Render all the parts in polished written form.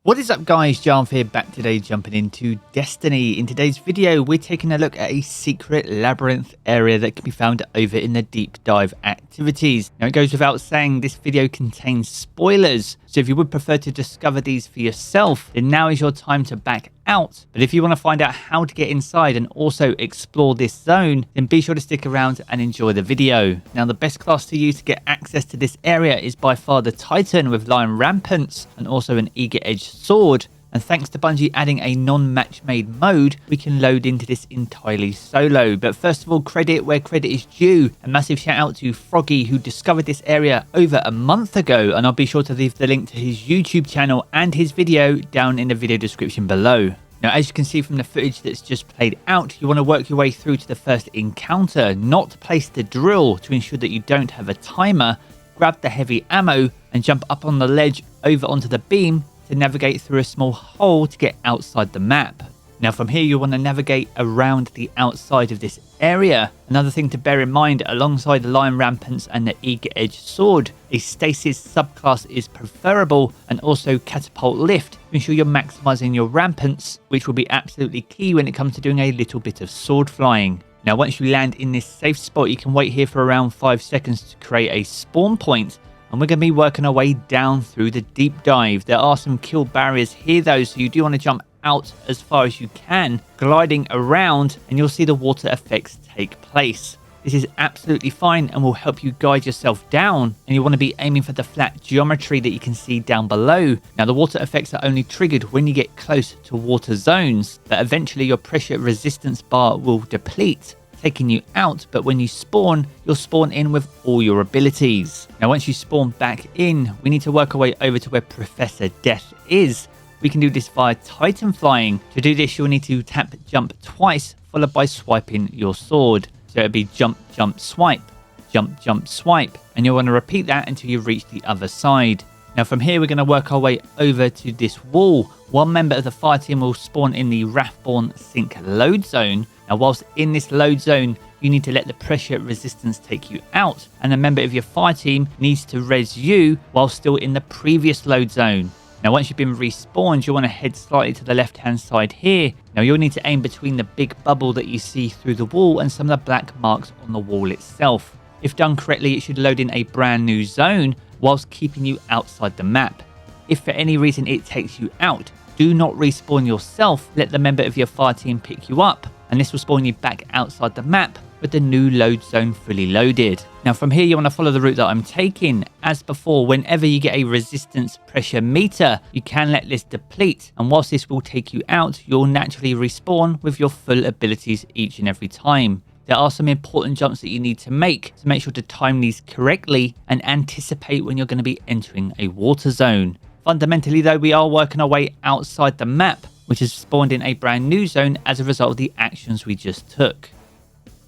What is up guys, Jarv here, back today jumping into Destiny. In today's video we're taking a look at a secret labyrinth area that can be found over in the deep dive activities. Now it goes without saying this video contains spoilers, so if you would prefer to discover these for yourself, then now is your time to back out. But if you want to find out how to get inside and also explore this zone, then be sure to stick around and enjoy the video. Now the best class to use to get access to this area is by far the Titan with Lion Rampants and also an Eager-Edged Sword. And thanks to Bungie adding a non-match made mode, we can load into this entirely solo. But first of all, credit where credit is due. A massive shout out to Froggy, who discovered this area over a month ago, and I'll be sure to leave the link to his YouTube channel and his video down in the video description below. Now as you can see from the footage that's just played out, you want to work your way through to the first encounter, not place the drill to ensure that you don't have a timer, grab the heavy ammo and jump up on the ledge over onto the beam to navigate through a small hole to get outside the map. Now from here you want to navigate around the outside of this area. Another thing to bear in mind, alongside the Lion Rampants and the Eager-Edged Sword, a Stasis subclass is preferable, and also Catapult Lift to ensure you're maximizing your Rampants, which will be absolutely key when it comes to doing a little bit of sword flying. Now once you land in this safe spot, you can wait here for around 5 seconds to create a spawn point. And we're going to be working our way down through the deep dive. There are some kill barriers here though, so you do want to jump out as far as you can, gliding around, and you'll see the water effects take place. This is absolutely fine and will help you guide yourself down, and you want to be aiming for the flat geometry that you can see down below. Now the water effects are only triggered when you get close to water zones, but eventually your pressure resistance bar will deplete, taking you out, but when you spawn, you'll spawn in with all your abilities. Now once you spawn back in, we need to work our way over to where Professor Death is. We can do this via Titan flying. To do this, you'll need to tap jump twice, followed by swiping your sword. So it'll be jump, jump, swipe, jump, jump, swipe, and you'll want to repeat that until you reach the other side. Now from here, we're going to work our way over to this wall. One member of the fire team will spawn in the Wrathborn Sink load zone. Now whilst in this load zone, you need to let the pressure resistance take you out, and a member of your fire team needs to res you while still in the previous load zone. Now once you've been respawned, you'll want to head slightly to the left hand side here. Now you'll need to aim between the big bubble that you see through the wall and some of the black marks on the wall itself. If done correctly, it should load in a brand new zone whilst keeping you outside the map. If for any reason it takes you out, do not respawn yourself, let the member of your fire team pick you up, and this will spawn you back outside the map with the new load zone fully loaded. Now from here you want to follow the route that I'm taking. As before, whenever you get a resistance pressure meter, you can let this deplete, and whilst this will take you out, you'll naturally respawn with your full abilities each and every time. There are some important jumps that you need to make sure to time these correctly and anticipate when you're going to be entering a water zone. Fundamentally though, we are working our way outside the map, which has spawned in a brand new zone as a result of the actions we just took.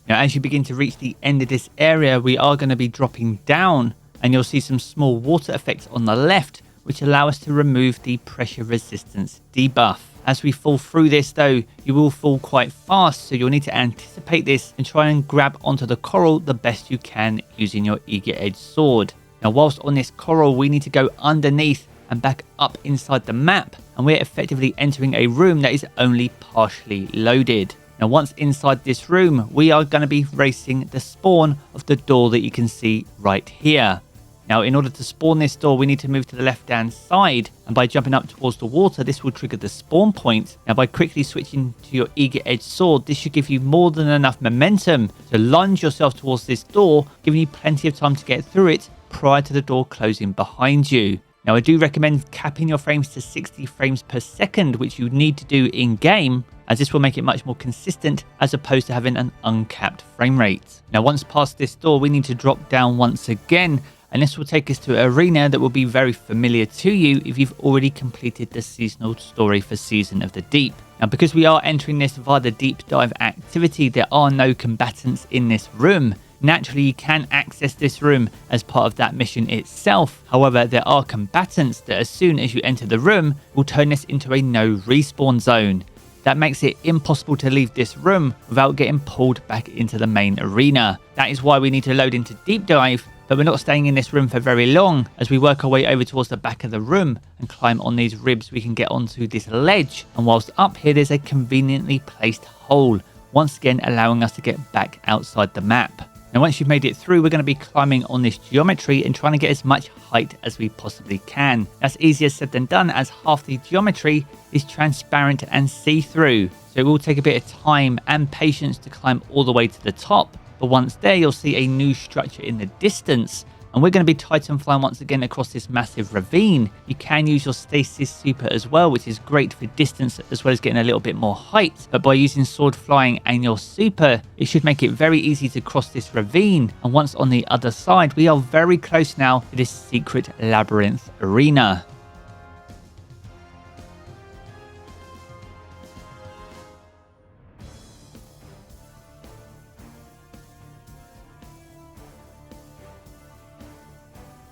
Now as you begin to reach the end of this area, we are going to be dropping down, and you'll see some small water effects on the left which allow us to remove the pressure resistance debuff. As we fall through this though, you will fall quite fast, so you'll need to anticipate this and try and grab onto the coral the best you can using your Eager-Edged Sword. Now whilst on this coral, we need to go underneath and back up inside the map, and we're effectively entering a room that is only partially loaded. Now once inside this room, we are going to be racing the spawn of the door that you can see right here. Now in order to spawn this door, we need to move to the left hand side, and by jumping up towards the water, this will trigger the spawn point. Now by quickly switching to your Eager-Edged Sword, this should give you more than enough momentum to lunge yourself towards this door, giving you plenty of time to get through it prior to the door closing behind you. Now I do recommend capping your frames to 60 frames per second, which you need to do in game, as this will make it much more consistent as opposed to having an uncapped frame rate. Now once past this door, we need to drop down once again, and this will take us to an arena that will be very familiar to you if you've already completed the seasonal story for Season of the Deep. Now because we are entering this via the deep dive activity, there are no combatants in this room. Naturally, you can access this room as part of that mission itself. However, there are combatants that as soon as you enter the room will turn this into a no respawn zone. That makes it impossible to leave this room without getting pulled back into the main arena. That is why we need to load into deep dive But we're not staying in this room for very long. As we work our way over towards the back of the room and climb on these ribs, we can get onto this ledge. And whilst up here, there's a conveniently placed hole, once again allowing us to get back outside the map. Now once you've made it through, we're going to be climbing on this geometry and trying to get as much height as we possibly can. That's easier said than done, as half the geometry is transparent and see-through. So it will take a bit of time and patience to climb all the way to the top. But once there, you'll see a new structure in the distance. And we're going to be Titan flying once again across this massive ravine. You can use your stasis super as well, which is great for distance as well as getting a little bit more height. But by using sword flying and your super, it should make it very easy to cross this ravine. And once on the other side, we are very close now to this secret labyrinth arena.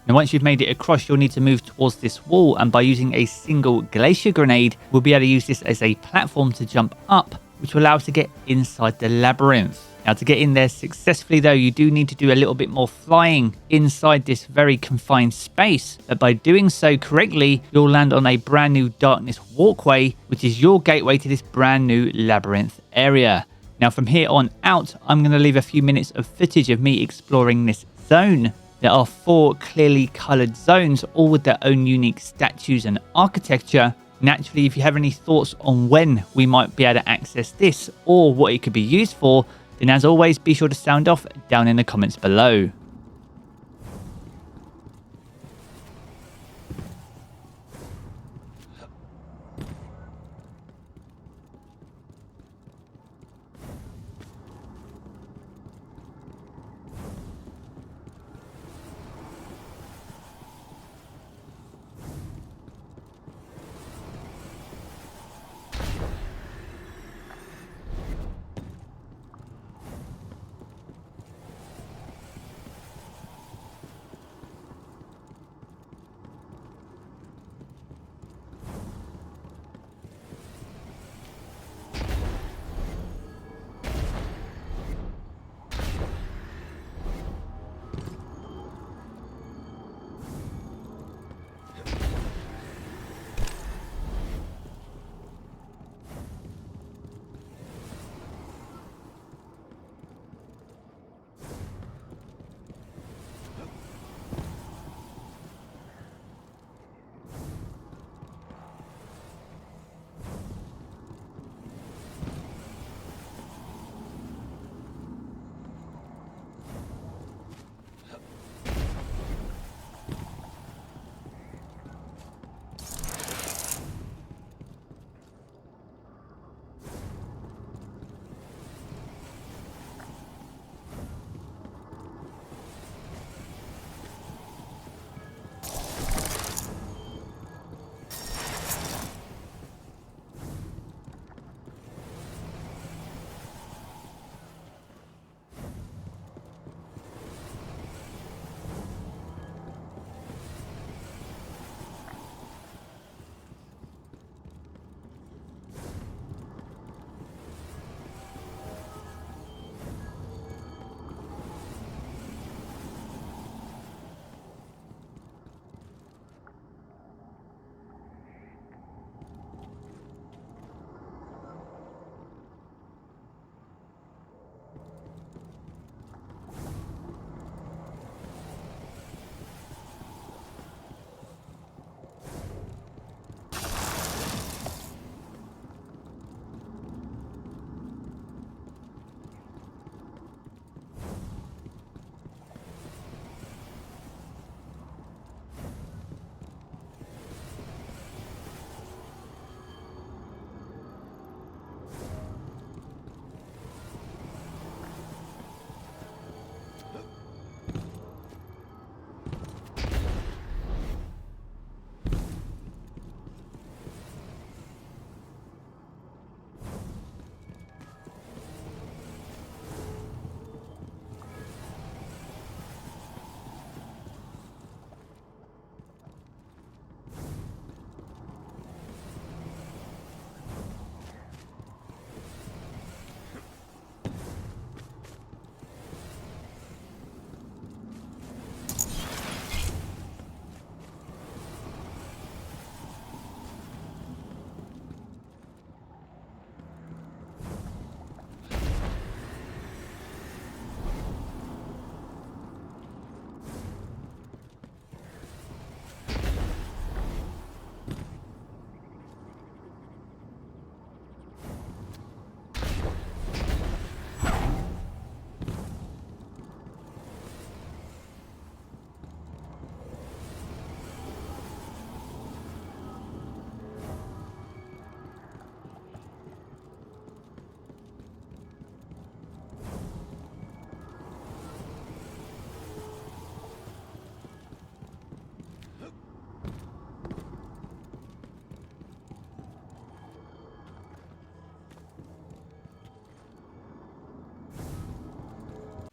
Now once you've made it across, you'll need to move towards this wall, and by using a single glacier grenade, we'll be able to use this as a platform to jump up, which will allow us to get inside the labyrinth. Now to get in there successfully though, you do need to do a little bit more flying inside this very confined space, but by doing so correctly, you'll land on a brand new darkness walkway, which is your gateway to this brand new labyrinth area. Now from here on out, I'm going to leave a few minutes of footage of me exploring this zone. There are 4 clearly coloured zones, all with their own unique statues and architecture. Naturally, if you have any thoughts on when we might be able to access this or what it could be used for, then as always, be sure to sound off down in the comments below.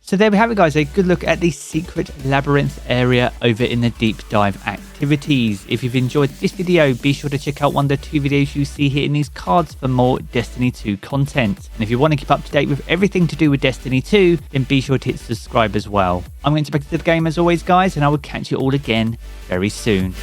So there we have it, guys, a good look at the secret labyrinth area over in the deep dive activities. If you've enjoyed this video, be sure to check out one of the 2 videos you see here in these cards for more Destiny 2 content. And if you want to keep up to date with everything to do with Destiny 2, then be sure to hit subscribe as well. I'm going to back to the game as always, guys, and I will catch you all again very soon.